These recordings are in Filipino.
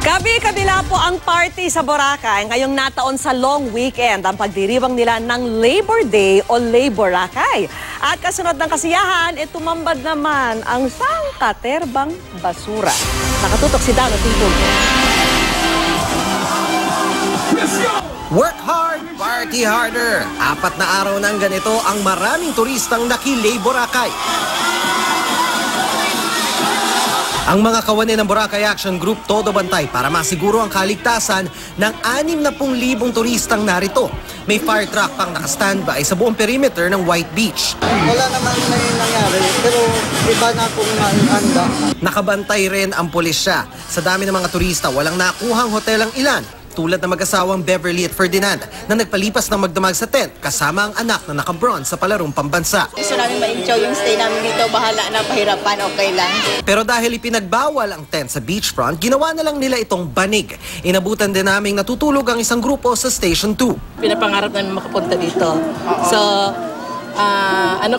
Kabi-kabila po ang party sa Boracay ngayong nataon sa long weekend ang pagdiriwang nila ng Labor Day o Laborakay. At kasunod ng kasiyahan, tumambad naman ang sangkaterbang basura. Nakatutok si Dano Tingkong. Work hard, party harder. 4 na araw nang ganito ang maraming turistang naki-Laborakay. Ang mga kawani ng Boracay Action Group todo bantay para masiguro ang kaligtasan ng 60,000 turistang narito. May fire truck pang naka-standby sa buong perimeter ng White Beach. Wala naman nangyari, pero iba na kung handa. Nakabantay rin ang pulisya. Sa dami ng mga turista, walang nakuhang hotel ang ilan. Tulad ng mag-asawang Beverly at Ferdinand na nagpalipas ng magdamag sa tent kasama ang anak na naka-bronze sa palarong pambansa. Gusto namin ma-enjoy yung stay namin dito, bahala na pahirapan, okay lang. Pero dahil ipinagbawal ang tent sa beachfront, ginawa na lang nila itong banig. Inabutan din naming natutulog ang isang grupo sa Station 2. Pinapangarap namin makapunta dito. So,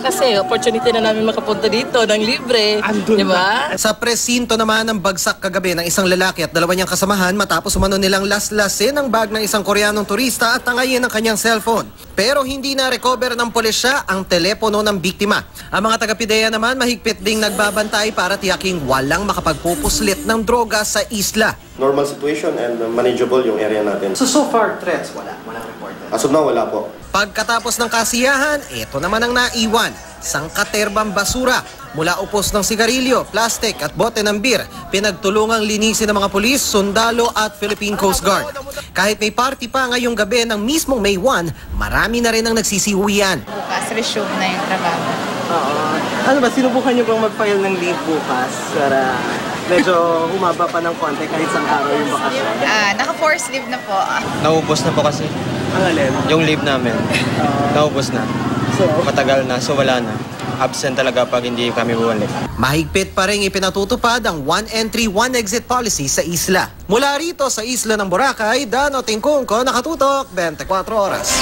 kasi, opportunity na namin makapunta dito ng libre. Di ba? Sa presinto naman ng bagsak kagabi ng isang lalaki at dalawa niyang kasamahan matapos umano nilang laslasin ang bag ng isang Koreanong turista at tangayin ang kanyang cellphone. Pero hindi na-recover ng pulisya ang telepono ng biktima. Ang mga taga-PIDEA naman mahigpit ding nagbabantay para tiyaking walang makapagpupuslit ng droga sa isla. Normal situation and manageable yung area natin. So far, threats wala? Walang report? As of now, wala po. Pagkatapos ng kasiyahan, ito naman ang naiwan. Sangkaterbang basura. Mula upos ng sigarilyo, plastic at bote ng beer, pinagtulungang linisin ng mga pulis, sundalo at Philippine Coast Guard. Kahit may party pa ngayong gabi ng mismong May 1, marami na rin ang nagsisiuwian. Bukas, resume na yung trabaho. Oo. Ano ba, sinubukan niyo bang mag-file ng leave bukas para medyo humaba pa ng konti kahit isang araw yung bakasyon? Naka-force leave na po. Naubos na po kasi Ang alin? yung leave namin. Naubos na. So, Matagal na, so wala na. Absent talaga pag hindi kami bumalik. Mahigpit pa rin ipinatutupad ang one entry, one exit policy sa isla. Mula rito sa isla ng Boracay, Dano Tingkong ko, nakatutok 24 oras.